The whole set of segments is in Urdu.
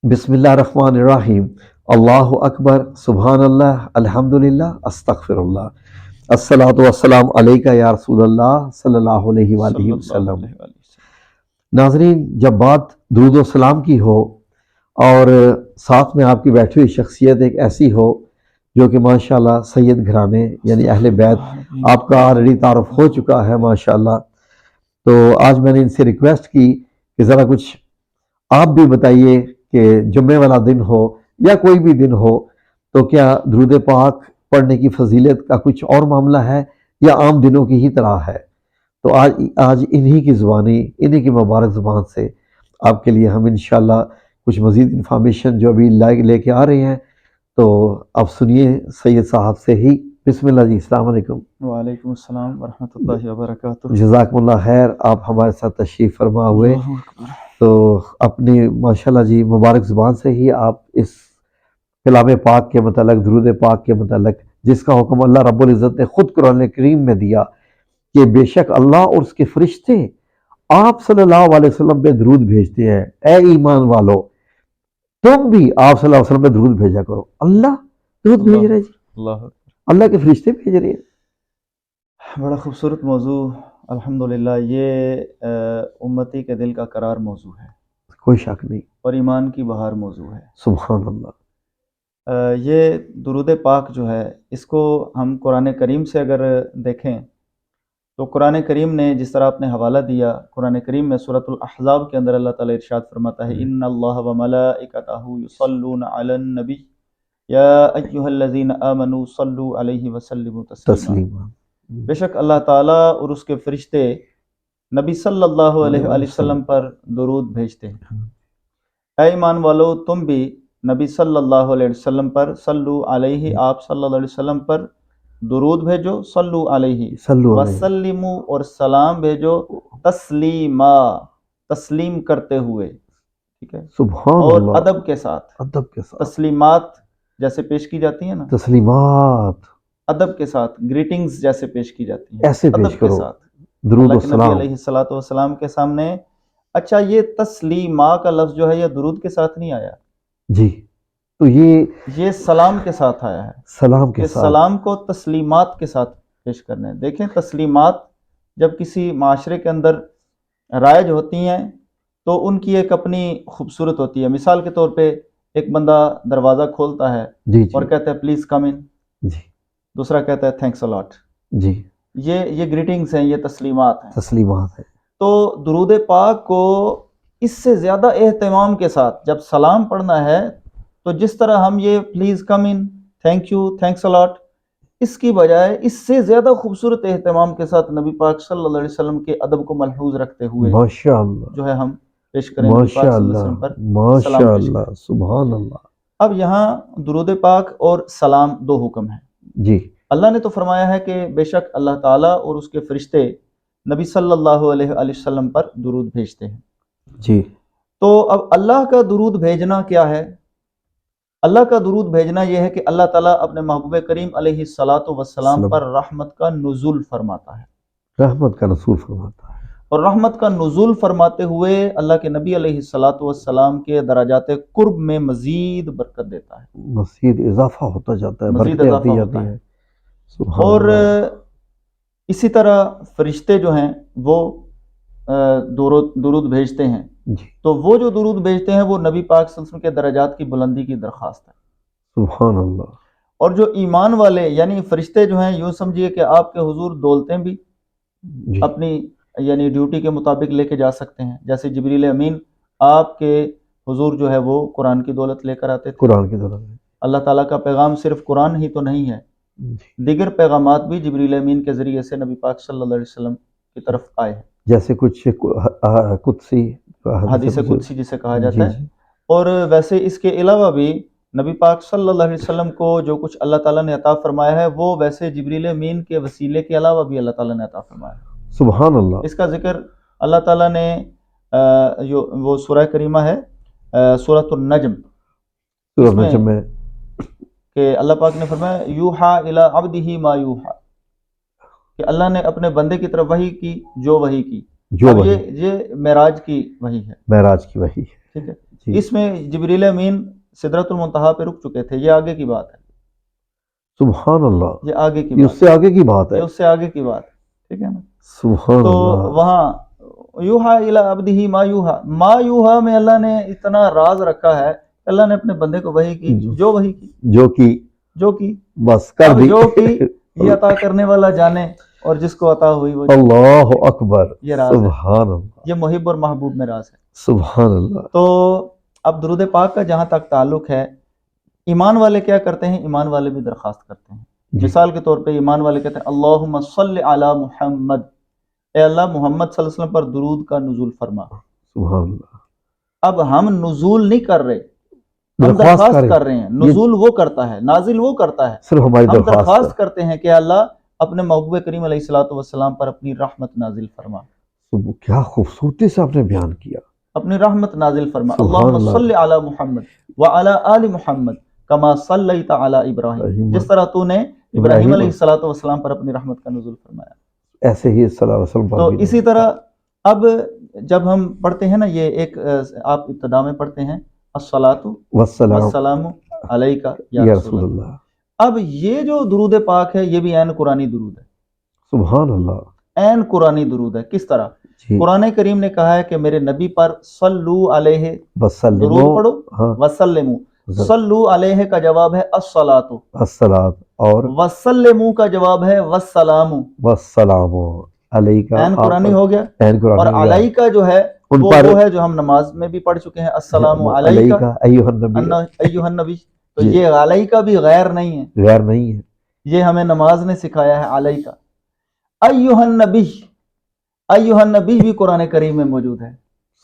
بسم اللہ الرحمن الرحیم، اللہ اکبر، سبحان اللہ، الحمدللہ، استغفر اللہ، الصلاۃ والسلام علیکہ یا رسول اللہ صلی اللہ علیہ وآلہ وسلم۔ ناظرین، جب بات درود و سلام کی ہو اور ساتھ میں آپ کی بیٹھی ہوئی شخصیت ایک ایسی ہو جو کہ ماشاءاللہ سید گھرانے یعنی اہل بیت آپ کا آلریڈی تعارف ہو چکا ہے ماشاءاللہ، تو آج میں نے ان سے ریکویسٹ کی کہ ذرا کچھ آپ بھی بتائیے کہ جمعے والا دن ہو یا کوئی بھی دن ہو تو کیا درود پاک پڑھنے کی فضیلت کا کچھ اور معاملہ ہے یا عام دنوں کی ہی طرح ہے؟ تو آج انہی کی زبانی، انہی کی مبارک زبان سے آپ کے لیے ہم انشاءاللہ کچھ مزید انفارمیشن جو ابھی لے کے آ رہے ہیں، تو آپ سنیے سید صاحب سے ہی۔ بسم اللہ جی، السلام علیکم۔ وعلیکم السلام ورحمۃ اللہ وبرکاتہ۔ جزاکم اللہ خیر، آپ ہمارے ساتھ تشریف فرما ہوئے، اللہ اکبر۔ تو اپنی ماشاءاللہ جی مبارک زبان سے ہی آپ اس کلام پاک کے متعلق، درود پاک کے متعلق، جس کا حکم اللہ رب العزت نے خود قرآن کریم میں دیا کہ بے شک اللہ اور اس کے فرشتے آپ صلی اللہ علیہ وسلم پہ درود بھیجتے ہیں، اے ایمان والو تم بھی آپ صلی اللہ علیہ وسلم پہ درود بھیجا کرو۔ اللہ درود بھیج رہے جی، اللہ اللہ کے فرشتے بھیج رہے ہیں۔ بڑا خوبصورت موضوع، الحمدللہ یہ امتی کے دل کا قرار موضوع ہے کوئی شک نہیں، اور ایمان کی بہار موضوع ہے۔ سبحان اللہ۔ یہ درود پاک جو ہے، اس کو ہم قرآن کریم سے اگر دیکھیں تو قرآن کریم نے جس طرح آپ نے حوالہ دیا، قرآن کریم میں سورۃ الاحزاب کے اندر اللہ تعالیٰ ارشاد فرماتا ہے، ان اللہ وملائکتہ یصلون علی النبی یا ایھا الذین آمنوا صلوا علیہ وسلموا تسلیما۔ بے شک اللہ تعالیٰ اور اس کے فرشتے نبی صلی اللہ علیہ وآلہ وسلم پر درود بھیجتے ہیں۔ اے ایمان والو تم بھی نبی صلی اللہ علیہ وسلم پر صلو علیہ، آپ صلی اللہ علیہ وسلم پر درود بھیجو، صلو علیہ وسلموا، اور سلام بھیجو تسلیما، تسلیم کرتے ہوئے، ٹھیک ہے، سبحان اور اللہ، ادب کے ساتھ۔ ادب کے ساتھ تسلیمات جیسے پیش کی جاتی ہیں نا، تسلیمات ادب کے ساتھ، گریٹنگز جیسے پیش کی جاتی ہیں ایسے پیش ادب کے کرو، ساتھ درود اللہ و کے نبی سلام۔ علیہ الصلوۃ والسلام کے سامنے۔ اچھا، یہ تسلیمہ کا لفظ جو ہے یہ درود کے ساتھ نہیں آیا، جی، تو یہ سلام کے ساتھ آیا ہے، سلام کے کہ ساتھ سلام کو تسلیمات کے ساتھ پیش کرنا ہے۔ دیکھیں، تسلیمات جب کسی معاشرے کے اندر رائج ہوتی ہیں تو ان کی ایک اپنی خوبصورت ہوتی ہے۔ مثال کے طور پہ ایک بندہ دروازہ کھولتا ہے جی اور جی کہتا ہے پلیز کم ان، جی دوسرا کہتا ہے تھینکس اے لاٹ۔ جی، یہ گریٹنگز ہیں، یہ تسلیمات ہیں۔ تسلیمات ہے، تو درود پاک کو اس سے زیادہ اہتمام کے ساتھ جب سلام پڑھنا ہے تو جس طرح ہم یہ please come in, thank you, thanks a lot, اس کی بجائے اس سے زیادہ خوبصورت اہتمام کے ساتھ نبی پاک صلی اللہ علیہ وسلم کے ادب کو ملحوظ رکھتے ہوئے ماشاء اللہ، جو ہے ہم پیش کریں نبی پاک ماشاء صلی اللہ علیہ اللہ، وسلم پر ماشاء سلام پیش اللہ، کریں۔ سبحان اللہ۔ اب یہاں درود پاک اور سلام دو حکم ہیں۔ جی، اللہ نے تو فرمایا ہے کہ بے شک اللہ تعالیٰ اور اس کے فرشتے نبی صلی اللہ علیہ وآلہ وسلم پر درود بھیجتے ہیں۔ جی، تو اب اللہ کا درود بھیجنا کیا ہے؟ اللہ کا درود بھیجنا یہ ہے کہ اللہ تعالیٰ اپنے محبوب کریم علیہ الصلاۃ والسلام پر رحمت کا نزول فرماتا ہے، رحمت کا رسول فرماتا ہے، اور رحمت کا نزول فرماتے ہوئے اللہ کے نبی علیہ الصلاۃ والسلام کے درجات قرب میں مزید برکت دیتا ہے، مزید اضافہ ہوتا جاتا ہے، مزید برکتیں اضافہ آتی ہوتا جاتی ہے۔ ہیں، سبحان اور اللہ۔ اسی طرح فرشتے جو ہیں وہ درود بھیجتے ہیں، جی، تو وہ جو درود بھیجتے ہیں وہ نبی پاک صلی اللہ علیہ وسلم کے درجات کی بلندی کی درخواست ہے۔ سبحان اللہ۔ اور جو ایمان والے یعنی فرشتے جو ہیں، یوں سمجھیے کہ آپ کے حضور دولتیں بھی جی، اپنی یعنی ڈیوٹی کے مطابق لے کے جا سکتے ہیں، جیسے جبریل امین آپ کے حضور جو ہے وہ قرآن کی دولت لے کر آتے تھے۔ قرآن کی دولت میں، اللہ تعالیٰ کا پیغام صرف قرآن ہی تو نہیں ہے، جی، دیگر پیغامات بھی جبریل امین کے ذریعے سے نبی پاک صلی اللہ علیہ وسلم کی طرف آئے ہیں، جیسے کچھ قدسی حدیث قدسی جسے کہا جی جاتا ہے۔ جی، اور ویسے اس کے علاوہ بھی نبی پاک صلی اللہ علیہ وسلم کو جو کچھ اللہ تعالیٰ نے عطا فرمایا ہے وہ ویسے جبریل امین کے وسیلے کے علاوہ بھی اللہ تعالیٰ نے عطا فرمایا ہے۔ سبحان اللہ۔ اس کا ذکر اللہ تعالیٰ نے وہ سورہ کریمہ ہے سورۃ النجم، سورۃ اس میں النجم میں کہ اللہ پاک نے فرمایا یوحا الی عبدہ ما یوحا، کہ اللہ نے اپنے بندے کی طرف وحی کی جو وحی کی۔ جو اب وحی، یہ معراج کی وحی ہے، معراج کی وحی ہے، ٹھیک ہے۔ جی اس میں جبریل امین سدرۃ المنتہا پہ رک چکے تھے، یہ آگے کی بات ہے، سبحان اللہ، یہ آگے کی یہ بات اس سے آگے کی بات ہے، ہے، یہ اس سے آگے کی بات ہے، ٹھیک ہے نا؟ سبحان تو اللہ، وہاں یوحا الی عبدہ ما یوحا میں اللہ نے اتنا راز رکھا ہے، اللہ نے اپنے بندے کو وحی کی، جو وحی کی، جو کی بس کر اب دی، جو کی یہ عطا کرنے والا جانے، اور جس کو عطا ہوئی وہ جانے، اللہ اکبر، یہ راز ہے، سبحان اللہ، یہ محب اور محبوب میں راز ہے۔ سبحان اللہ، تو اب درود پاک کا جہاں تک تعلق ہے، ایمان والے کیا کرتے ہیں؟ ایمان والے بھی درخواست کرتے ہیں، جی مثال کے طور پہ ایمان والے کہتے ہیں اللہم صلی علی محمد، اے اللہ محمد صلی اللہ علیہ وسلم پر درود کا نزول فرما۔ سبحان اللہ، اب ہم نزول نہیں کر رہے، ہم درخواست درخواست کر رہے ہیں، نزول وہ کرتا ہے، نازل وہ کرتا ہے، صرف ہماری ہم درخواست درخواست کرتے ہیں کہ اللہ اپنے محبوب کریم علیہ الصلوۃ والسلام پر اپنی رحمت نازل فرما، کیا خوبصورتی سے آپ نے بیان کیا، اپنی رحمت نازل فرما۔ سبحان اللہم اللہ، صلی علی محمد وعلی آل محمد کما صلیت علی ابراہیم، جس طرح تو نے ابراہیم علیہ الصلوۃ والسلام پر اپنی رحمت کا نزول فرمایا، ایسے ہی صلی اللہ علیہ وسلم پر تو بھی اسی طرح اب جب ہم پڑھتے ہیں نا، یہ ایک آپ ابتدا میں پڑھتے ہیں الصلاۃ والسلام والسلام علیک یا یا رسول رسول اللہ، اللہ، اب یہ جو درود پاک ہے یہ بھی عین قرآنی درود ہے، سبحان اللہ، عین قرآنی درود ہے۔ کس طرح؟ جی قرآن کریم نے کہا ہے کہ میرے نبی پر صلو علیہ، وسلموا، درود پڑھو، ہاں، وسلمو، صلو علیہ کا جواب ہے الصلاۃ، الصلاۃ، اور وسلمو کا جواب ہے والسلام، والسلام علیکہ، عین قرآنی ہو گیا۔ عین قرآن اور ہو گیا، علیہ کا جو ہے ان وہ پر ہے جو ہم نماز میں بھی پڑھ چکے ہیں، السلام علیہ علیکہ ایھا النبی، ایھا النبی، تو جی، یہ علیہ کا بھی غیر نہیں ہے، غیر نہیں ہے، یہ ہمیں نماز نے سکھایا ہے علیہ کا۔ ایھا النبی، ایھا النبی بھی قرآن کریم میں موجود ہے،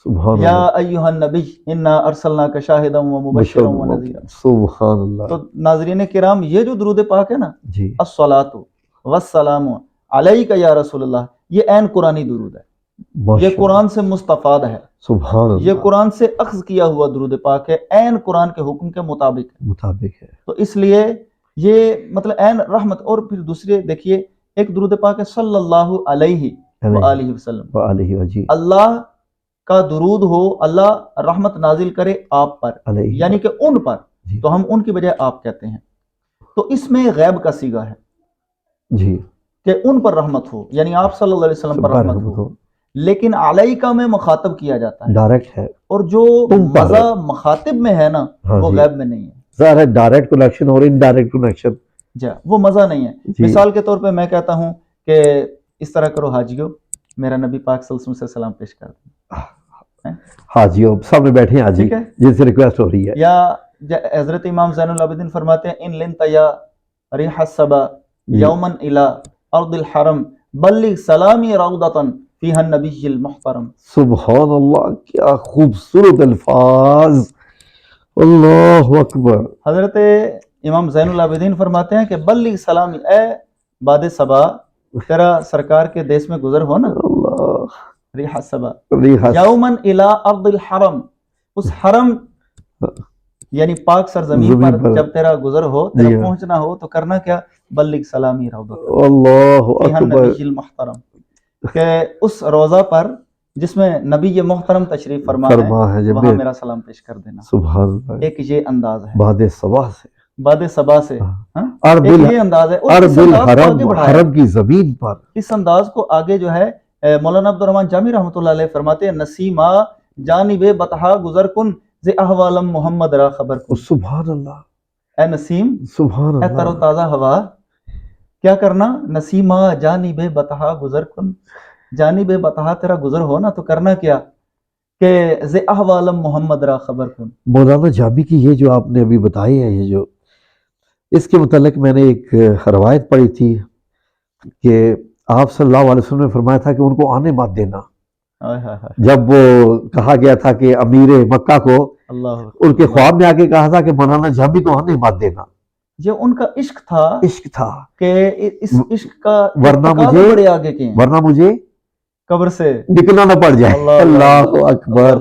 سبحان یا اللہ، ایھا النبی انا ارسلناک شاہدا ومبشرا ونذیرا۔ سبحان اللہ، تو ناظرین کرام، یہ جو درود پاک ہے نا، جی، الصلاۃ والسلام علیک یا رسول اللہ، یہ عین قرآنی درود ہے، ماشاء یہ قرآن سے مستفاد ہے، سبحان یہ اللہ، قرآن سے اخذ کیا ہوا درود پاک ہے، عین قرآن کے حکم کے مطابق ہے، مطابق ہے، تو اس لیے یہ مطلب عین رحمت۔ اور پھر دوسرے دیکھیے، ایک درود پاک ہے صلی اللہ علیہ وآلہ وسلم، وآلہ وجی، اللہ کا درود ہو، اللہ رحمت نازل کرے آپ پر، علیہ، یعنی کہ ان پر، جی، تو ہم ان کی بجائے آپ کہتے ہیں، تو اس میں غیب کا صیغہ ہے جی، کہ ان پر رحمت ہو، یعنی آپ صلی اللہ علیہ وسلم پر رحمت ہو، لیکن علیکہ میں مخاطب کیا جاتا ہے، ڈائریکٹ ہے، اور جو تم پر، مزہ مخاطب میں ہے نا، ہاں وہ جی، غیب میں نہیں ہے، ظاہر ہے ڈائریکٹ کنیکشن اور انڈائریکٹ کنیکشن، جا وہ مزہ نہیں ہے۔ جی، مثال کے طور پہ میں کہتا ہوں کہ اس طرح کرو حاجیو، میرا نبی پاک صلی اللہ علیہ وسلم سے سلام پیش کر دیں، حاجیوں سامنے بیٹھے ہیں حاجی ٹھیک ہے؟ جن سے ریکویسٹ ہو رہی ہے، یا حضرت امام زین العابدین فرماتے ہیں ان لنت یا ریح الصبا یوما الی ارض الحرم بلغ سلامی روضۃ فیہا النبی المحترم۔ سبحان اللہ، کیا خوبصورت الفاظ، اللہ اکبر، حضرت امام زین العابدین فرماتے ہیں کہ بلغ سلامی، اے باد صبا، تیرا سرکار کے دیس میں گزر ہو نا، اللہ، ریح الصبا ریحس، یوما الی ارض الحرم، اس حرم یعنی پاک سرزمین زمین پر جب تیرا گزر ہو، جی تیرا ہاں، پہنچنا ہو، تو کرنا کیا؟ بلغ سلامی روضۃ اللہ فیہا اکبر، النبی المحترم، کہ اس روضہ پر جس میں نبی محترم تشریف فرما ہے، جب وہاں میرا سلام پیش کر دینا۔ سبحان اللہ، ایک یہ انداز ہے باد صبا سے، باد صبا سے، ہاں، ارض ایک یہ انداز ہے، اور اس انداز کو الحرم، آگے بڑھایا، حرم کی زمین پر، اس انداز کو آگے جو ہے مولانا عبدالرحمن جامی رحمۃ اللہ علیہ فرماتے ہیں نسیما جانب بطحا گزر کن ز احوالم محمد را خبر کن۔ سبحان اللہ، اے نسیم، سبحان اے تر و اللہ، تازہ ہوا، کیا کرنا؟ نسیما جانب بطحا گزر کن، جانب بطحا تیرا گزر ہو نا، تو کرنا کیا کہ ز احوالم محمد را خبر کن۔ مولانا جامی کی یہ جو آپ نے ابھی بتائی ہے، یہ جو اس کے متعلق میں نے ایک روایت پڑھی تھی کہ آپ صلی اللہ علیہ وسلم نے فرمایا تھا کہ ان کو آنے مت دینا، جب وہ کہا گیا تھا کہ امیر مکہ کو اللہ ان کے خواب میں آگے کہا تھا کہ مولانا جامی کو آنے مت دینا، یہ ان کا عشق تھا، عشق تھا کہ اس عشق کا ورنہ تقاضے بڑے آگے کے ہیں، ورنہ مجھے قبر سے نکلنا نہ پڑ جائے، اللہ اکبر،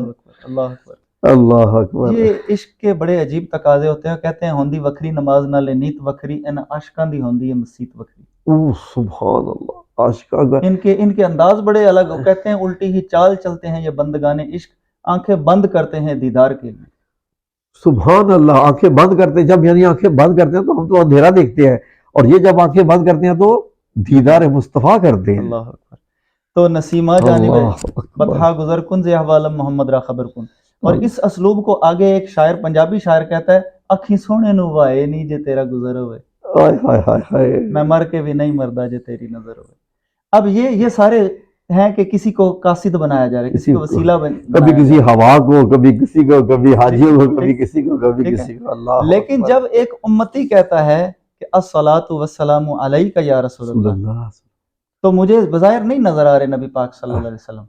اللہ اکبر۔ اللہ اکبر، یہ عشق کے بڑے عجیب تقاضے ہوتے ہیں، کہتے ہیں ہوندی وکری نماز نہ لے نیت وکری، ان عاشقاں دی ہوندی ہے مسیت وکری۔ اوہ سبحان اللہ، عاشقاں کا ان کے انداز بڑے الگ، کہتے ہیں الٹی ہی چال چلتے ہیں یہ بندگان عشق، آنکھیں بند کرتے ہیں دیدار کے لیے۔ سبحان اللہ، آنکھیں بند کرتے ہیں جب، یعنی آنکھیں بند کرتے ہیں تو ہم تو اندھیرا دیکھتے ہیں، اور یہ جب آنکھیں بند کرتے ہیں تو دیدار مصطفیٰ کرتے ہیں۔ اللہ اکبر۔ تو نسیمہ جانب اللہ اکبر، بتہا گزر کن ز احوالم محمد را خبر کن، اور اللہ، اس اسلوب کو آگے ایک شاعر، پنجابی شاعر کہتا ہے، اکھی سونے نو وائے نہیں جے تیرا گزر ہوئے، ہائے ہائے ہائے ہائے، میں مر کے بھی نہیں مردا جے تیری نظر ہوئے۔ اب یہ سارے ہیں کہ کسی کو قاصد بنایا جا رہا ہے، کسی کو وسیلہ کبھی بنایا کسی جا رہا ہوا کو، کبھی کسی کو، کبھی حاجیوں کو، کبھی ٹھیک، کسی کو، کبھی ٹھیک ہے۔ کسی کو۔ اللہ لیکن اکبر، جب ایک امتی کہتا ہے کہ الصلاۃ والسلام علیک یا رسول رسول اللہ، اللہ، تو مجھے بظاہر نہیں نظر آ رہے نبی پاک صلی اللہ علیہ وسلم،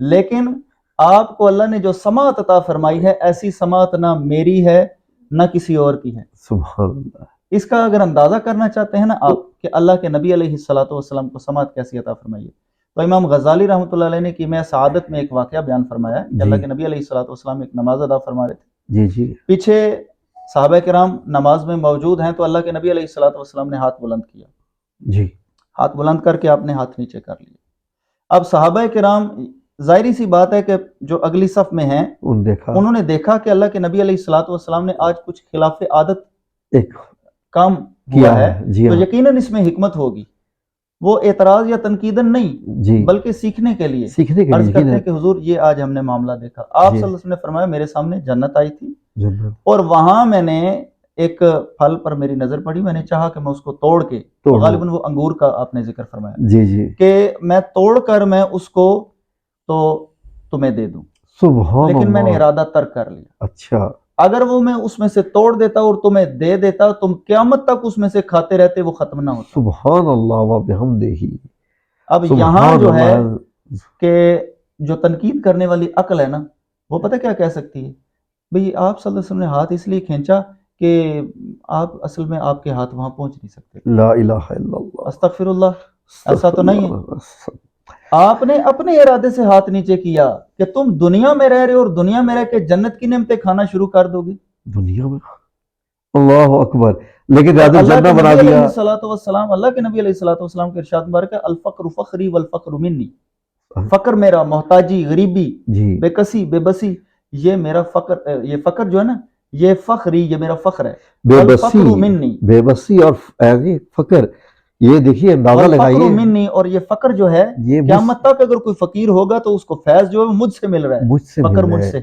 لیکن آپ کو اللہ نے جو سماعت عطا فرمائی ہے، ایسی سماعت نہ میری ہے نہ کسی اور کی ہے۔ سبحان اللہ، اس کا اگر اندازہ کرنا چاہتے ہیں نا آپ کہ اللہ کے نبی علیہ الصلوۃ والسلام کو سماعت کیسی عطا فرمائی ہے، تو امام غزالی رحمۃ اللہ علیہ نے کیمیا سعادت میں ایک واقعہ بیان فرمایا کہ اللہ کے نبی علیہ الصلوۃ والسلام ایک نماز ادا فرما رہے تھے، جی جی، پیچھے صحابہ کرام نماز میں موجود ہیں، تو اللہ کے نبی علیہ الصلوۃ والسلام نے ہاتھ بلند کیا، جی، ہاتھ بلند کر کے آپ نے ہاتھ نیچے کر لیے۔ اب صحابہ کرام، ظاہری سی بات ہے کہ جو اگلی صف میں ہیں انہوں نے دیکھا کہ اللہ کے نبی علیہ الصلوۃ والسلام نے آج کچھ خلاف عادت ایک کام کیا ہوا ہے، جی تو ہاں، یقیناً اس میں حکمت ہوگی، وہ اعتراض یا تنقیدن نہیں جی، بلکہ سیکھنے کے لیے سیکھنے کے عرض لیے کرتے ہیں کہ حضور یہ آج ہم نے معاملہ دیکھا۔ آپ صلی اللہ علیہ وسلم نے فرمایا میرے سامنے جنت آئی تھی، جنت، اور وہاں میں نے ایک پھل پر میری نظر پڑی، میں نے چاہا کہ میں اس کو توڑ کے، غالباً وہ انگور کا آپ نے ذکر فرمایا، جی جی، کہ میں توڑ کر میں اس کو تو تمہیں دے دوں، سبحان لیکن میں نے اللہ، ارادہ ترک کر لیا، اچھا، اگر وہ میں اس میں سے توڑ دیتا اور تمہیں دے دیتا، تم قیامت تک اس میں سے کھاتے رہتے، وہ ختم نہ ہوتا۔ سبحان اللہ و بحمدہ، اب یہاں جو ہے کہ جو تنقید کرنے والی عقل ہے نا، وہ پتہ کیا کہہ سکتی ہے، بھئی آپ صلی اللہ علیہ وسلم نے ہاتھ اس لیے کھینچا کہ آپ اصل میں آپ کے ہاتھ وہاں پہنچ نہیں سکتے، لا الہ الا اللہ، استغفر اللہ، ایسا تو نہیں ہے، آپ نے اپنے ارادے سے ہاتھ نیچے کیا کہ تم دنیا میں رہ رہے ہو اور دنیا میں رہ کے جنت کی نعمتیں کھانا شروع کر دو گے، دنیا میں، اللہ اکبر، لیکن زیادہ اللہ جنت کے بنا نبی علیہ دیا، الصلوۃ والسلام، اللہ کے نبی علیہ الصلوۃ والسلام کے ارشاد مبارک ہے، الفقر فخری والفقر منی، فقر میرا، محتاجی، غریبی، جی، بے کسی، بے بسی، یہ میرا فقر، یہ فقر جو ہے نا، یہ فخری، یہ میرا فخر ہے، بے والفقر بسی، منی، بے بسی اور فقر، یہ دیکھیے اندازہ والفقر لگائیے، منی، اور یہ فقر جو ہے یہ قیامت تک اگر کوئی فقیر ہوگا تو اس کو فیض جو ہے وہ مجھ سے مل رہا ہے، مجھ سے فقر مل مجھ رہا ہے، سے،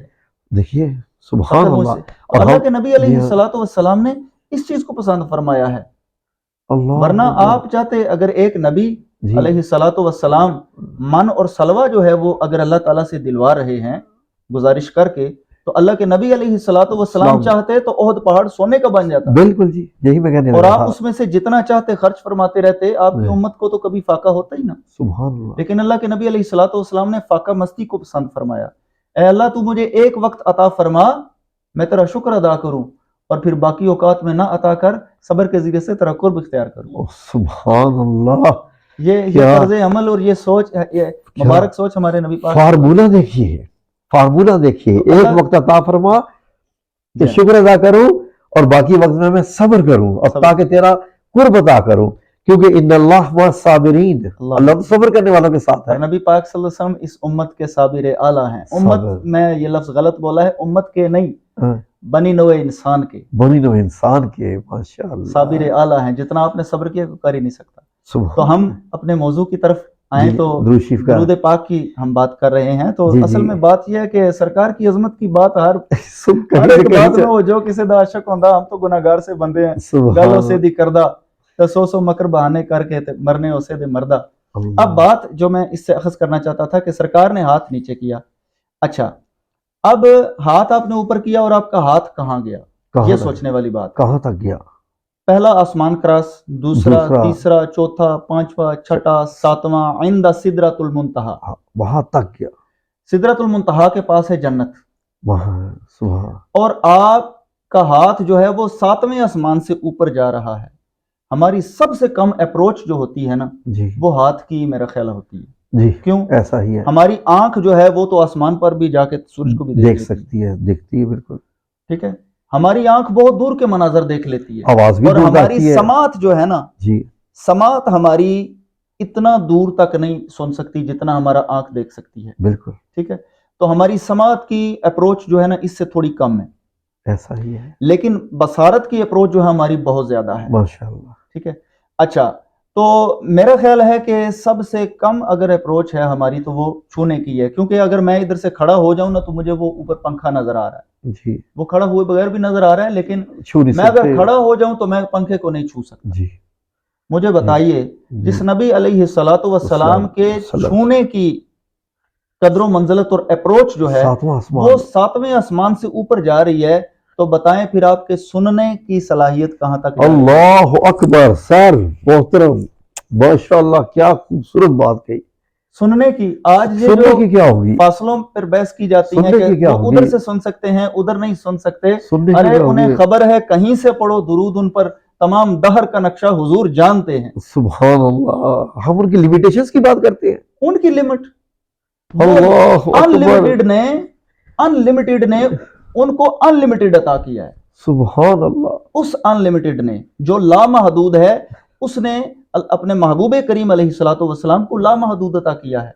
دیکھیے سبحان فقر مجھ اللہ، سے، تو اور اللہ ہم کے نبی علیہ جی ہاں، الصلوۃ والسلام نے اس چیز کو پسند فرمایا ہے، اللہ ورنہ اکبر، آپ چاہتے اگر ایک نبی جی، علیہ الصلوۃ والسلام من اور سلوہ جو ہے وہ اگر اللہ تعالیٰ سے دلوا رہے ہیں گزارش کر کے، تو اللہ کے نبی علیہ الصلوۃ والسلام چاہتے تو احد پہاڑ سونے کا بن جاتا، بالکل جی، یہی میں کہنے اور لگا آپ تھا، اس میں سے جتنا چاہتے خرچ فرماتے رہتے، آپ کی امت کو تو کبھی فاقہ ہوتا ہی نا، سبحان اللہ، لیکن اللہ کے نبی علیہ الصلوۃ والسلام نے فاقہ مستی کو پسند فرمایا، اے اللہ تو مجھے ایک وقت عطا فرما، میں تیرا شکر ادا کروں، اور پھر باقی اوقات میں نہ عطا کر، صبر کے ذریعے سے تیرا قرب اختیار کروں۔ سبحان اللہ، یہ کیا طرز عمل اور یہ سوچ، یہ مبارک سوچ ہمارے نبی پاک فارمولہ دیکھیے، فارمولہ دیکھیے، تو ایک اللہ وقت عطا فرما کہ جی شکر ادا کروں، اور باقی وقت میں صبر کروں، اور صبر، تاکہ تیرا قرب عطا کروں، کیونکہ ان اللہ مع الصابرین، اللہ تو صبر کرنے والوں کے ساتھ ہے، اور نبی پاک صلی اللہ علیہ وسلم اس امت کے صابر اعلیٰ ہیں، امت صابر، میں یہ لفظ غلط بولا ہے، امت کے نہیں، ہاں، بنی نوع انسان کے بنی نوع انسان کے، ماشاءاللہ، صابر اعلیٰ ہیں، جتنا آپ نے صبر کیا کوئی کر ہی نہیں سکتا۔ سبحان تو ہم اپنے موضوع کی طرف آئیں، جی، تو درود شریف کا، درود پاک کی ہم بات کر رہے ہیں، تو جی اصل جی، میں بات یہ ہے کہ سرکار کی عظمت کی بات ہر کہیں سے ایک کہیں بات میں ہو، جو کسی دا عاشق ہوندا، ہم تو گناہگار سے بندے ہیں، سبحان گل اسے دی کردہ، تو سو مکر بہانے کر کے تے مرنے اسے دے مردہ۔ اللہ، اب بات جو میں اس سے اخذ کرنا چاہتا تھا کہ سرکار نے ہاتھ نیچے کیا، اچھا اب ہاتھ آپ نے اوپر کیا اور آپ کا ہاتھ کہاں گیا، یہ سوچنے والی بات، کہاں تک گیا، پہلا آسمان کراس، دوسرا، تیسرا، چوتھا، پانچواں، چھٹا، ساتواں، عند سدرۃ المنتہا، وہاں تک گیا، سدرۃ المنتہا کے پاس ہے جنت، وہاں، سبحان، اور آپ کا ہاتھ جو ہے وہ 7ویں آسمان سے اوپر جا رہا ہے۔ ہماری سب سے کم اپروچ جو ہوتی ہے نا، جی وہ ہاتھ کی میرا خیال ہوتی ہے، جی، کیوں؟ ایسا ہی ہے، ہماری آنکھ جو ہے وہ تو آسمان پر بھی جا کے سورج کو بھی دیکھ لیتی سکتی ہے، دیکھتی ہے، بالکل، ٹھیک ہے، ہماری آنکھ بہت دور کے مناظر دیکھ لیتی ہے، آواز بھی اور دور ہماری جاتی ہے، سماعت جو ہے نا، جی، سماعت ہماری اتنا دور تک نہیں سن سکتی جتنا ہمارا آنکھ دیکھ سکتی ہے، بالکل، ٹھیک ہے، تو ہماری سماعت کی اپروچ جو ہے نا اس سے تھوڑی کم ہے، ایسا ہی ہے لیکن بصارت کی اپروچ جو ہے ہماری بہت زیادہ ہے. ماشاءاللہ. ٹھیک ہے. اچھا تو میرا خیال ہے کہ سب سے کم اگر اپروچ ہے ہماری تو وہ چھونے کی ہے, کیونکہ اگر میں ادھر سے کھڑا ہو جاؤں نا تو مجھے وہ اوپر پنکھا نظر آ رہا ہے, جی وہ کھڑا ہوئے بغیر بھی نظر آ رہا ہے, لیکن چھو نہیں میں اگر سکتے. کھڑا ہو جاؤں تو میں پنکھے کو نہیں چھو سکتا. جی مجھے بتائیے جس نبی علیہ الصلوۃ والسلام کے چھونے کی قدر و منزلت اور اپروچ جو ہے ساتواں آسمان, وہ 7ویں آسمان سے اوپر جا رہی ہے, تو بتائیں پھر آپ کے سننے کی صلاحیت کہاں تک جا رہی ہے؟ اللہ اکبر. سر محترم ماشاءاللہ کیا خوبصورت بات کہی. سننے کی آج یہ سننے جو کی کیا ہوگی, فاصلوں پر بحث کی جاتی ہے سننے کہ کی کیا وہ ہوگی, ادھر سے سن سکتے ہیں ادھر نہیں سن سکتے, سننے کی ارے کیا انہیں ہوگی. خبر ہے کہیں سے پڑھو درود ان پر, تمام دہر کا نقشہ حضور جانتے ہیں. سبحان اللہ, ہم ان کی لیمیٹیشنز کی بات کرتے ہیں. ان کی لمٹ اللہ اکبر. انلمیٹڈ نے ان کو انلمیٹڈ عطا کیا ہے. سبحان اللہ. اس انلمیٹڈ نے جو لامحدود ہے اس نے اپنے محبوب کریم علیہ الصلوۃ والسلام کو لامحدود عطا کیا ہے.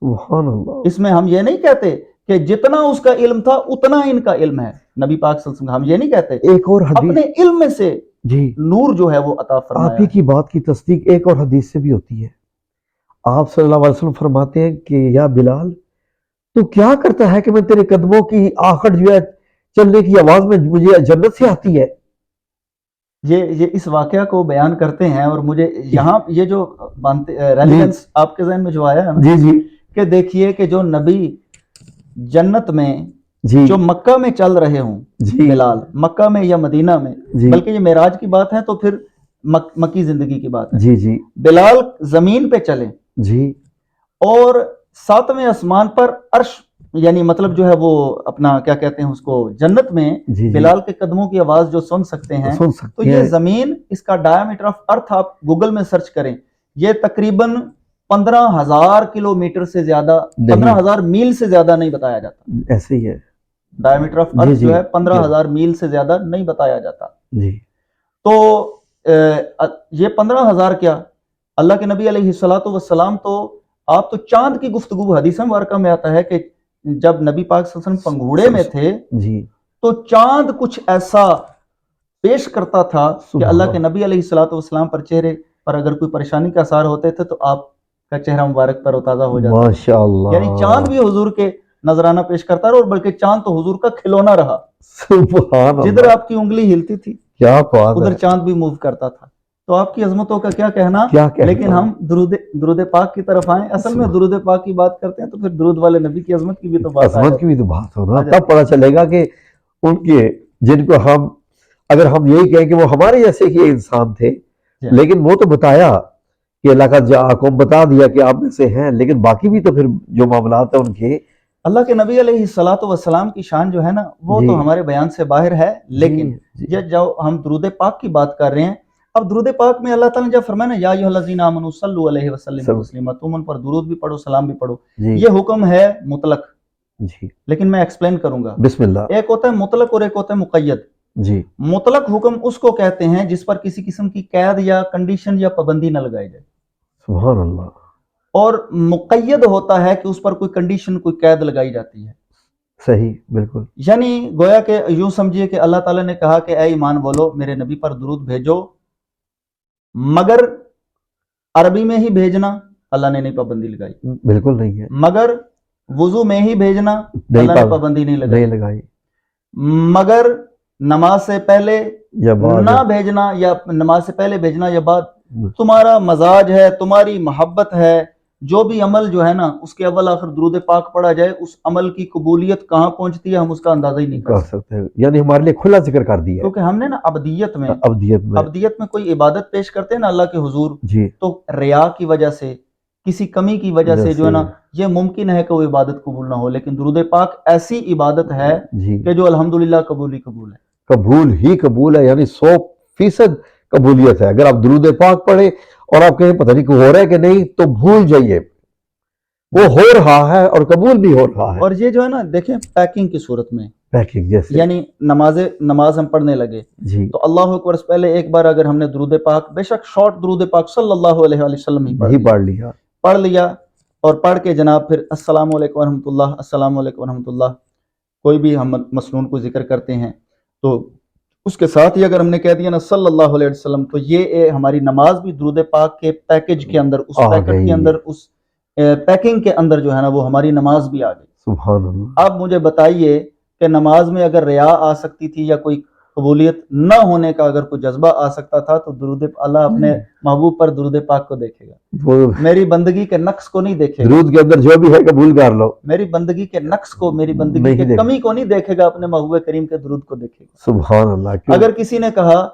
سبحان اللہ. اس میں ہم یہ نہیں کہتے کہ جتنا اس کا علم تھا اتنا ان کا علم ہے. نبی پاک صلی اللہ علیہ وسلم, ہم یہ نہیں کہتے. ایک اور حدیث اپنے علم میں سے جی نور جو ہے وہ عطا فرمایا آپ ہی کی بات کی تصدیق ایک اور حدیث سے بھی ہوتی ہے. آپ صلی اللہ علیہ وسلم فرماتے ہیں کہ یا بلال تو کیا کرتا ہے کہ میں تیرے قدموں کی آہٹ جو ہے چلنے کی آواز میں مجھے جنت سے آتی ہے. یہ اس واقعہ کو بیان کرتے ہیں, اور مجھے یہاں یہ جو ریلیونس آپ کے ذہن میں جو آیا ہے نا, جی جی کہ دیکھیے کہ جو نبی جنت میں جی جو مکہ میں چل رہے ہوں, جی بلال مکہ میں یا مدینہ میں, جی بلکہ یہ معراج کی بات ہے تو پھر مکی زندگی کی بات ہے. جی جی بلال زمین پہ چلے جی اور 7ویں آسمان پر عرش, یعنی مطلب جو ہے وہ اپنا کیا کہتے ہیں اس کو, جنت میں جی بلال کے قدموں کی آواز جو سن سکتے ہیں, سن تو سکتے یہ ہیں. زمین اس کا ڈایامیٹر آف ارتھ آپ گوگل میں سرچ کریں, یہ تقریباً 15,000 کلومیٹر سے زیادہ, 15,000 میل سے زیادہ نہیں بتایا جاتا. ایسے ہی ہے ڈایامیٹر آف ارتھ جو ہے 15,000 میل سے زیادہ نہیں بتایا جاتا. جی تو یہ 15,000 کیا, اللہ کے نبی علیہ الصلوۃ والسلام تو آپ تو چاند کی گفتگو, حدیث مبارکہ میں آتا ہے کہ جب نبی پاک صلی اللہ علیہ وسلم پنگھوڑے میں تھے جی تو چاند کچھ ایسا پیش کرتا تھا کہ اللہ کے نبی علیہ الصلوۃ والسلام پر چہرے پر اگر کوئی پریشانی کا اثار ہوتے تھے تو آپ کا چہرہ مبارک پر تازہ ہو جاتا. ماشاءاللہ, یعنی چاند بھی حضور کے نذرانہ پیش کرتا رہا, اور بلکہ چاند تو حضور کا کھلونا رہا. سبحان جدھر اللہ, آپ کی انگلی ہلتی تھی کیا بات ادھر ہے, چاند بھی موو کرتا تھا. تو آپ کی عظمتوں کا کیا کہنا, کیا کہنا. لیکن ہم درود پاک کی طرف آئیں. اصل میں درود پاک کی بات کرتے ہیں تو پھر درود والے نبی کی عظمت کی بھی تو بات, عظمت کی بھی تو بات ہونا, آ جاتی. تب پتہ چلے گا کہ ان کے جن کو ہم اگر ہم یہی کہیں کہ وہ ہمارے جیسے ہی انسان تھے, لیکن وہ تو بتایا کہ اللہ کا جاءکم, بتا دیا کہ آپ میں سے ہیں, لیکن باقی بھی تو پھر جو معاملات ہیں ان کے, اللہ کے نبی علیہ الصلوۃ والسلام کی شان جو ہے نا وہ تو ہمارے بیان سے باہر ہے. لیکن یہ جو ہم درود پاک کی بات کر رہے ہیں, اب درود پاک میں اللہ تعالیٰ نے جب فرمایا نا یا ایھا الذین آمنوا صلوا علیہ وسلموا تسلیما, تم ان پر درود بھی پڑھو سلام بھی پڑھو, یہ حکم ہے مطلق. جی لیکن میں ایکسپلین کروں گا. بسم اللہ. ایک ہوتا ہے مطلق اور ایک ہوتا ہے مقید. جی مطلق حکم اس کو کہتے ہیں جس پر کسی قسم کی قید یا کنڈیشن یا پابندی نہ لگائی جائے. سبحان اللہ. اور مقید ہوتا ہے کہ اس پر کوئی کنڈیشن, کوئی قید لگائی جاتی ہے. صحیح, بالکل. یعنی گویا کہ یوں سمجھیے کہ اللہ تعالیٰ نے کہا کہ اے ایمان بولو میرے نبی پر درود بھیجو, مگر عربی میں ہی بھیجنا, اللہ نے نہیں پابندی لگائی. بالکل نہیں ہے. مگر وضو میں ہی بھیجنا, اللہ نے پابندی نہیں لگائی. مگر نماز سے پہلے نہ بھیجنا, یا نماز سے پہلے بھیجنا یا بعد, تمہارا مزاج ہے, تمہاری محبت ہے, جو بھی عمل جو ہے نا اس کے اول آخر درود پاک پڑھا جائے, اس عمل کی قبولیت کہاں پہنچتی ہے ہم اس کا اندازہ ہی نہیں کر سکتے. یعنی ہمارے لیے کھلا ذکر کر دیا, کیونکہ ہم نے نا ابدیت میں کوئی عبادت پیش کرتے ہیں نا اللہ کے حضور, تو ریا کی وجہ سے, کسی کمی کی وجہ سے جو ہے نا یہ ممکن ہے کہ وہ عبادت قبول نہ ہو. لیکن درود پاک ایسی عبادت ہے کہ جو الحمدللہ قبول ہی قبول ہے, قبول ہی قبول ہے, یعنی 100% قبولیت ہے. اگر آپ درود پاک پڑھیں اور آپ کہیں پتہ نہیں کہ ہو رہا ہے کہ نہیں, تو بھول جائیے, وہ ہو رہا ہے اور قبول بھی ہو رہا ہے. اور یہ جو ہے نا دیکھیں پیکنگ کی صورت میں, پیکنگ جیسے, یعنی نماز ہم پڑھنے لگے تو اللہ اکبر سے پہلے ایک بار اگر ہم نے درود پاک, بے شک شارٹ درود پاک صلی اللہ علیہ وسلم ہی پڑھ لیا, اور پڑھ کے جناب پھر السلام علیکم ورحمۃ اللہ, السلام علیکم ورحمۃ اللہ, کوئی بھی ہم مسنون کو ذکر کرتے ہیں, تو اس کے ساتھ ہی اگر ہم نے کہہ دیا نا صلی اللہ علیہ وسلم، تو یہ ہماری نماز بھی درود پاک کے پیکج کے اندر، اس آ پیکٹ گئی۔ کے اندر، اس پیکنگ کے اندر جو ہے نا وہ ہماری نماز بھی آ گئی۔ سبحان اللہ۔ اب مجھے بتائیے کہ نماز میں اگر ریا آ سکتی تھی یا کوئی قبولیت نہ ہونے کا اگر کوئی جذبہ آ سکتا تھا، تو درود اللہ اپنے محبوب پر درود پاک کو دیکھے گا، وہ میری بندگی کے نقص کو نہیں دیکھے گا، درود کے اندر جو بھی ہے قبول کر لو، میری بندگی کے نقص کو، میری بندگی نہیں کے دیکھے۔ کمی کو نہیں دیکھے گا، اپنے محبوب کریم کے درود کو دیکھے گا۔ سبحان اللہ۔ کیوں؟ اگر کسی نے کہا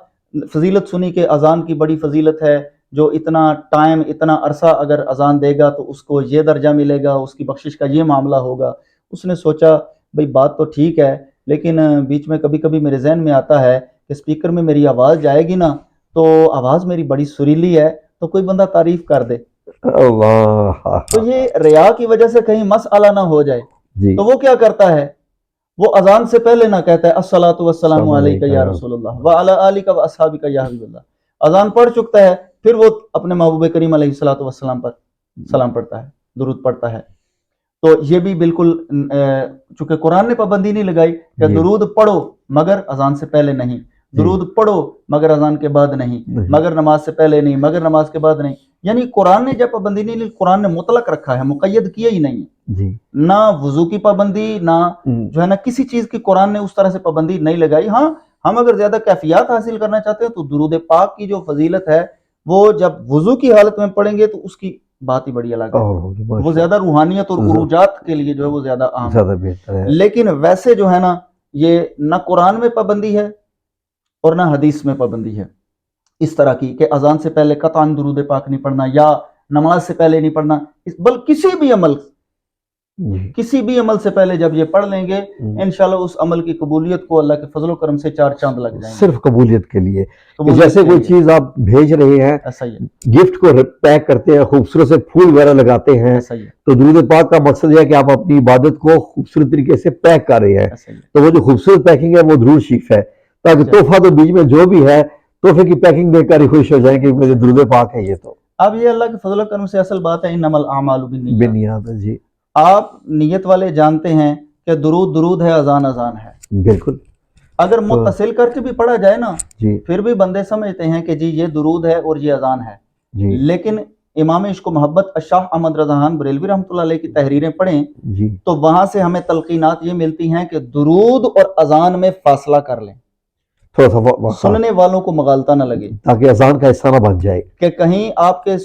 فضیلت سنی کہ اذان کی بڑی فضیلت ہے، جو اتنا ٹائم اتنا عرصہ اگر اذان دے گا تو اس کو یہ درجہ ملے گا، اس کی بخشش کا یہ معاملہ ہوگا، اس نے سوچا بھئی بات تو ٹھیک ہے، لیکن بیچ میں کبھی کبھی میرے ذہن میں آتا ہے کہ سپیکر میں میری آواز جائے گی نا، تو آواز میری بڑی سریلی ہے، تو کوئی بندہ تعریف کر دے، اللہ، تو یہ ریا کی وجہ سے کہیں مسئلہ نہ ہو جائے، جی تو وہ کیا کرتا ہے، وہ اذان سے پہلے نہ کہتا ہے الصلاۃ والسلام علیک یا رسول اللہ وعلی آلک واصحابک یا حبیب اللہ، اذان پڑھ چکتا ہے، پھر وہ اپنے محبوب کریم علیہ الصلاۃ والسلام پر سلام پڑھتا ہے، درود پڑھتا ہے۔ تو یہ بھی بالکل چونکہ قرآن نے پابندی نہیں لگائی کہ جی۔ درود پڑھو مگر اذان سے پہلے نہیں، درود پڑھو مگر اذان کے بعد نہیں، مگر نماز سے پہلے نہیں، مگر نماز کے بعد نہیں، یعنی قرآن نے جب پابندی نہیں لی، قرآن نے مطلق رکھا ہے، مقید کیا ہی نہیں ہے، جی نہ وضو کی پابندی، نہ جو ہے نا کسی چیز کی قرآن نے اس طرح سے پابندی نہیں لگائی۔ ہاں ہم اگر زیادہ کیفیات حاصل کرنا چاہتے ہیں تو درود پاک کی جو فضیلت ہے وہ جب وضو کی حالت میں پڑھیں گے تو اس کی بات ہی بڑی الگ ہے، اور ہوگی، وہ زیادہ روحانیت اور عروجات کے لیے جو ہے وہ زیادہ اہم ہے۔ زیادہ بہتر ہے۔ لیکن ویسے جو ہے نا یہ نہ قرآن میں پابندی ہے اور نہ حدیث میں پابندی ہے اس طرح کی کہ اذان سے پہلے قطعاً درود پاک نہیں پڑھنا یا نماز سے پہلے نہیں پڑھنا، بلکہ کسی بھی عمل سے پہلے جب یہ پڑھ لیں گے انشاءاللہ اس عمل کی قبولیت کو اللہ کے فضل و کرم سے 4 چاند لگ جائیں گے، صرف قبولیت کے لیے۔ قبولیت جیسے کے کوئی لیے۔ چیز آپ بھیج رہے ہیں، ایسا ہی ہے، گفٹ کو پیک کرتے ہیں، خوبصورت سے پھول وغیرہ لگاتے ہیں، ایسا ہی ہے، تو درود پاک کا مقصد یہ ہے کہ آپ اپنی عبادت کو خوبصورت طریقے سے پیک کر رہے ہیں، ایسا ہی ہے۔ تو وہ جو خوبصورت پیکنگ ہے وہ درود شریف ہے، تاکہ تحفہ تو بیچ میں جو بھی ہے تحفے کی پیکنگ دیکھ کر ہی خوش ہو جائیں کہ مجھے درود پاک ہے۔ یہ تو اب یہ اللہ کے فضل و کرم سے اصل بات ہے انما الاعمال بالنیات، بنیاد ہے۔ جی آپ نیت والے جانتے ہیں کہ درود درود ہے، اذان اذان ہے، بالکل۔ اگر متصل کر کے بھی پڑھا جائے نا جی پھر بھی بندے سمجھتے ہیں کہ جی یہ درود ہے اور یہ اذان ہے، جی لیکن امام عشق و محبت شاہ احمد رضا خان بریلوی رحمۃ اللہ علیہ کی تحریریں پڑھیں جی تو وہاں سے ہمیں تلقینات یہ ملتی ہیں کہ درود اور اذان میں فاصلہ کر لیں، تھوڑا سا سننے والوں کو مغالطہ نہ لگے تاکہ اذان کا حصہ نہ بن جائے کہ کہیں آپ کے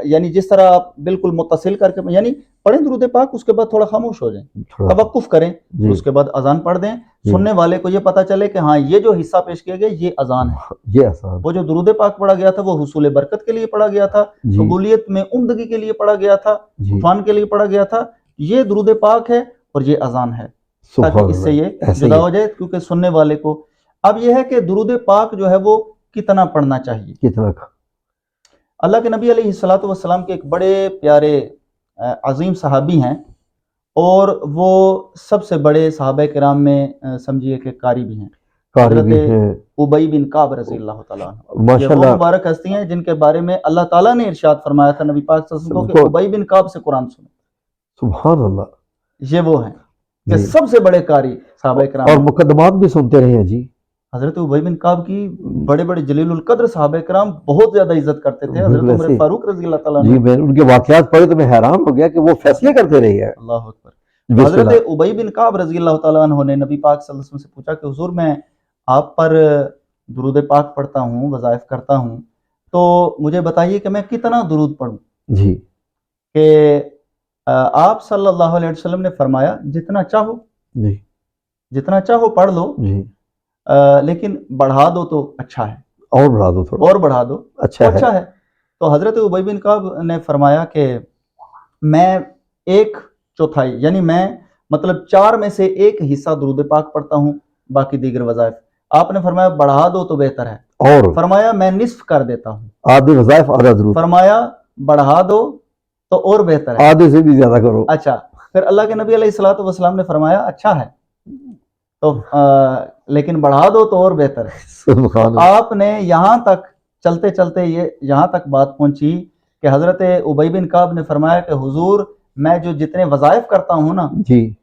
یعنی جس طرح آپ بالکل متصل کر کے یعنی پڑھیں درود پاک، اس کے بعد تھوڑا خاموش ہو جائیں، تھوڑا توقف کریں، جی اس کے بعد اذان پڑھ دیں، سننے والے کو یہ پتہ چلے کہ ہاں یہ جو حصہ پیش کیا گیا یہ اذان ہے، یہ آسان وہ جو درود پاک پڑھا گیا تھا وہ حصول برکت کے لیے پڑھا گیا تھا، جی قبولیت میں عمدگی کے لیے پڑھا گیا تھا، جی عرفان کے لیے پڑھا گیا تھا، یہ درود پاک ہے اور یہ اذان ہے، تاکہ اس سے یہ ایسے جدا ہی ہو جائے، کیونکہ سننے والے کو اب یہ ہے کہ درود پاک جو ہے وہ کتنا پڑھنا چاہیے۔ کتنا اللہ کے نبی علیہ الصلوۃ والسلام کے ایک بڑے پیارے عظیم صحابی ہیں اور وہ سب سے بڑے صحابہ کرام میں سمجھیے کہ قاری بھی ہیں، قاری بھی حضرت ہیں ابی بن کعب رضی اللہ تعالیٰ عنہ، یہ وہ ماشاءاللہ۔ مبارک ہستی ہیں جن کے بارے میں اللہ تعالیٰ نے ارشاد فرمایا تھا نبی پاک صلی اللہ علیہ وسلم کو کہ ابی بن کعب سے قرآن سنو، سبحان اللہ۔ یہ وہ ہیں کہ جی سب سے بڑے قاری صحابہ کرام اور مقدمات بھی سنتے رہے ہیں جی۔ حضرت ابی بن کعب کی بڑے بڑے جلیل القدر صحابہ کرام بہت زیادہ عزت کرتے تھے، حضرت عمر ویسے فاروق رضی اللہ تعالیٰ جی عنہ، میں ان کے واقعات پڑھے تو میں حیران ہو گیا کہ وہ فیصلے کرتے رہے ہیں۔ اللہ اکبر۔ بسم حضرت اللہ۔ ابی بن کعب رضی اللہ تعالیٰ عنہ نے نبی پاک صلی اللہ علیہ وسلم سے پوچھا کہ حضور میں آپ پر درود پاک پڑھتا ہوں، وظائف کرتا ہوں، تو مجھے بتائیے کہ میں کتنا درود پڑھوں؟ جی کہ آپ صلی اللہ علیہ وسلم نے فرمایا جتنا چاہو، جی جتنا چاہو پڑھ لو، جی لیکن بڑھا دو تو اچھا ہے، اور بڑھا دو تھوڑا، اور بڑھا دو تو اچھا ہے۔ اچھا ہے۔ تو حضرت ابی بن کعب نے فرمایا کہ میں 1/4 یعنی میں مطلب 4 میں سے 1 حصہ درود پاک پڑھتا ہوں، باقی دیگر وظائف۔ آپ نے فرمایا بڑھا دو تو بہتر ہے، اور فرمایا میں نصف کر دیتا ہوں، آدھے وظائف آدھا درود، فرمایا بڑھا دو تو اور بہتر ہے، آدھے سے بھی زیادہ کرو۔ اچھا۔ پھر اللہ کے نبی علیہ الصلوۃ والسلام نے فرمایا اچھا ہے تو لیکن بڑھا دو تو اور بہتر ہے۔ سبحان تو اللہ۔ آپ نے یہاں تک چلتے چلتے یہاں تک بات پہنچی کہ حضرت ابی بن کعب نے فرمایا کہ حضور میں جو جتنے وظائف کرتا ہوں نا جی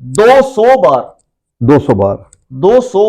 200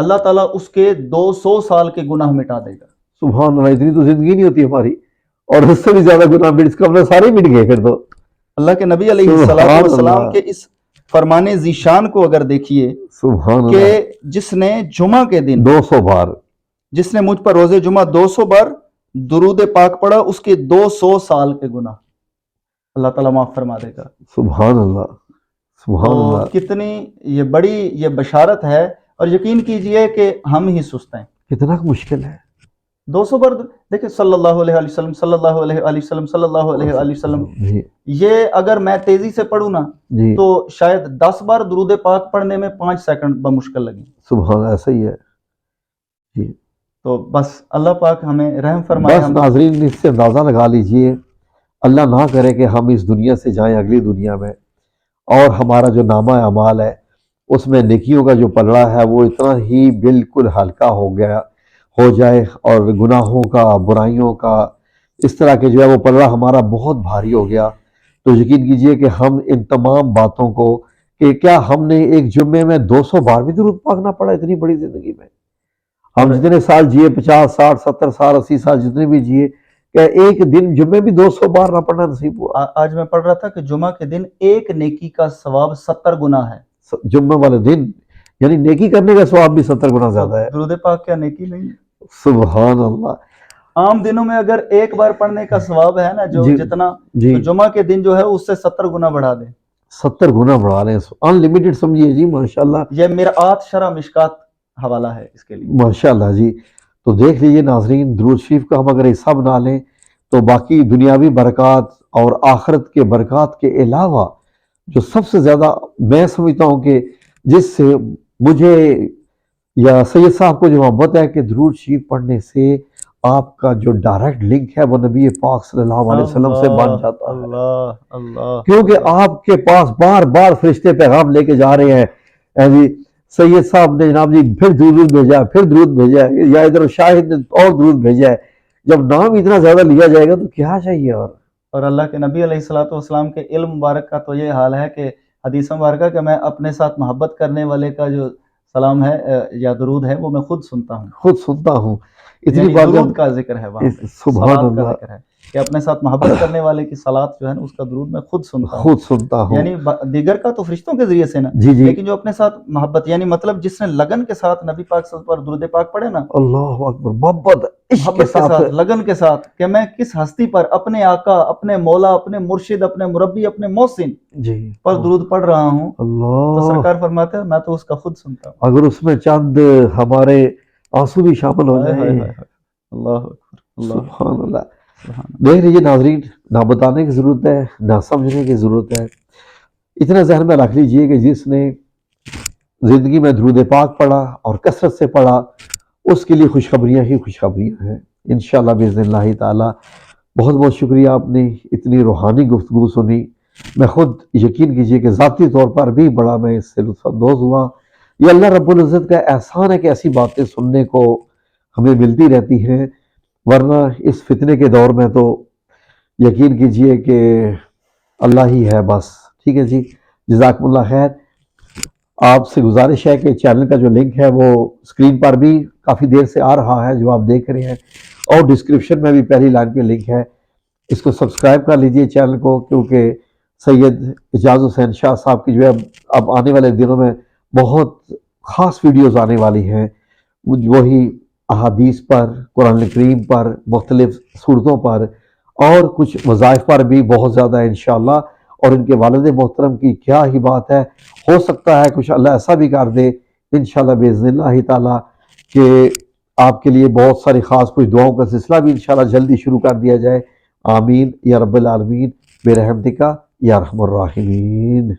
اللہ تعالیٰ اس کے 200 سال کے گناہ مٹا دے گا. سبحان اللہ، اتنی تو زندگی نہیں ہوتی ہماری، اور اس سے بھی زیادہ گناہ مٹ، اس کا اپنے سارے مٹ گئے پھر تو. اللہ کے نبی علیہ سبحان السلام اللہ. کے اس فرمان ذیشان کو اگر دیکھیے سبحان کہ اللہ، جس نے جمعہ کے دن 200 بار. جس نے مجھ پر روزے جمعہ 200 بار درود پاک پڑھا، اس کے 200 سال کے گناہ اللہ تعالیٰ معاف فرما دے گا. سبحان اللہ، سبحان تو اللہ. کتنی یہ بڑی یہ بشارت ہے، اور یقین کیجئے کہ ہم ہی سست ہیں. کتنا مشکل ہے. 200 بار دیکھیں، صلی اللہ علیہ وسلم، صلی اللہ علیہ وسلم، صلی اللہ علیہ وسلم. جی یہ اگر میں تیزی سے پڑھوں نا جی، تو شاید 10 بار درود پاک پڑھنے میں 5 سیکنڈ بمشکل لگیں. سبحان اللہ، ایسا ہی ہے. جی، تو بس اللہ پاک ہمیں رحم فرمائے. بس ناظرین اس سے اندازہ لگا لیجئے، اللہ نہ کرے کہ ہم اس دنیا سے جائیں اگلی دنیا میں، اور ہمارا جو نامہ اعمال ہے اس میں نیکیوں کا جو پلڑا ہے وہ اتنا ہی بالکل ہلکا ہو جائے، اور گناہوں کا، برائیوں کا، اس طرح کے جو ہے وہ پلڑا ہمارا بہت بھاری ہو گیا. تو یقین کیجئے کہ ہم ان تمام باتوں کو، کہ کیا ہم نے ایک جمعے میں 200 بار بھی درود پاک نہ پڑھا اتنی بڑی زندگی میں؟ ہم جتنے سال جیے، 50 60 70 سال 80 سال جتنے بھی جیے، کہ ایک دن جمعے بھی 200 بار نہ پڑھنا نصیب ہوا؟ آج میں پڑھ رہا تھا کہ جمعہ کے دن ایک نیکی کا ثواب 70 گنا ہے. جمعہ والے دن یعنی نیکی کرنے کا ثواب بھی 70 گنا زیادہ ہے. درود پاک کیا نیکی نہیں ہے؟ سبحان اللہ. عام دنوں میں اگر ایک بار پڑھنے کا ثواب ہے نا جو جی جتنا، جی، تو جمعہ کے دن جو ہے اس سے 70 گنا بڑھا دیں. 70 گنا بڑھا لیں، ان لمیٹڈ سمجھیے جی. ماشاءاللہ، یہ مرآت شرح مشکات حوالہ ہے اس کے لیے. ماشاءاللہ جی. تو دیکھ لیجئے ناظرین، درود شریف کا ہم اگر حصہ بنا لیں تو باقی دنیاوی برکات اور آخرت کے برکات کے علاوہ جو سب سے زیادہ میں سمجھتا ہوں کہ جس سے مجھے یا سید صاحب کو جو محبت ہے، کہ درود شریف پڑھنے سے آپ کا جو ڈائریکٹ لنک ہے وہ نبی پاک صلی اللہ علیہ وسلم سے بن جاتا ہے. اللہ اللہ، کیونکہ آپ کے پاس بار بار فرشتے پیغام لے کے جا رہے ہیں، جی سید صاحب نے جناب جی پھر درود بھیجا، پھر درود بھیجا ہے، یا ادھر شاہد نے اور درود بھیجا ہے. جب نام اتنا زیادہ لیا جائے گا تو کیا چاہیے. اور اللہ کے نبی علیہ الصلوۃ والسلام کے علم مبارک کا تو یہ حال ہے کہ حدیث مبارکہ کہ میں اپنے ساتھ محبت کرنے والے کا جو سلام ہے یا درود ہے وہ میں خود سنتا ہوں. خود سنتا ہوں. اتنی یعنی بار درود کا ذکر ہے وہاں پہ، سبحان صلات کا اللہ، ذکر ہے کہ اپنے ساتھ محبت کرنے والے کی صلات جو ہے نا اس کا درود میں خود سنتا ہوں. خود سنتا ہوں. یعنی دیگر کا تو فرشتوں کے ذریعے سے نا، جی جی، لیکن جو اپنے ساتھ محبت، یعنی مطلب جس نے لگن کے ساتھ نبی پاک صلی اللہ علیہ وسلم پر درود پاک پڑھے نا، اللہ اکبر، محبت عشق کے ساتھ، لگن کے ساتھ، کہ میں کس ہستی پر، اپنے آقا، اپنے مولا، اپنے مرشد، اپنے مربی، اپنے محسن جی پر درود پڑھ رہا ہوں، تو اللہ. سرکار فرماتے ہیں میں تو اس کا خود سنتا ہوں. اگر اس میں چند ہمارے آنسو بھی شامل ہو ہائے ہائے جائیں. ہائے ہائے. اللہ اکبر، اللہ سبحان اللہ. سبحان دیکھ لیجیے ناظرین، نہ بتانے کی ضرورت ہے نہ سمجھنے کی ضرورت ہے. اتنا ذہن میں رکھ لیجئے کہ جس نے زندگی میں درود پاک پڑھا اور کثرت سے پڑھا، اس کے لیے خوشخبریاں ہی خوشخبریاں ہیں انشاءاللہ باذن اللہ تعالی. بہت بہت شکریہ، آپ نے اتنی روحانی گفتگو سنی. میں خود یقین کیجئے کہ ذاتی طور پر بھی بڑا میں اس سے لطف اندوز ہوا. یہ اللہ رب العزت کا احسان ہے کہ ایسی باتیں سننے کو ہمیں ملتی رہتی ہیں، ورنہ اس فتنے کے دور میں تو یقین کیجئے کہ اللہ ہی ہے بس. ٹھیک ہے جی، جزاکم اللہ خیر. آپ سے گزارش ہے کہ چینل کا جو لنک ہے وہ اسکرین پر بھی کافی دیر سے آ رہا ہے جو آپ دیکھ رہے ہیں، اور ڈسکرپشن میں بھی پہلی لائن پہ لنک ہے. اس کو سبسکرائب کر لیجئے چینل کو، کیونکہ سید اعجاز حسین شاہ صاحب کی جو ہے اب آنے والے دنوں میں بہت خاص ویڈیوز آنے والی ہیں، وہی احادیث پر، قرآن کریم پر، مختلف صورتوں پر، اور کچھ وظائف پر بھی بہت زیادہ ہے انشاءاللہ. اور ان کے والد محترم کی کیا ہی بات ہے، ہو سکتا ہے کچھ اللہ ایسا بھی کر دے انشاءاللہ باذن اللہ تعالی کہ آپ کے لیے بہت ساری خاص کچھ دعاؤں کا سلسلہ بھی انشاءاللہ جلدی شروع کر دیا جائے. آمین یا رب العالمین برحمتک یا ارحم الراحمین.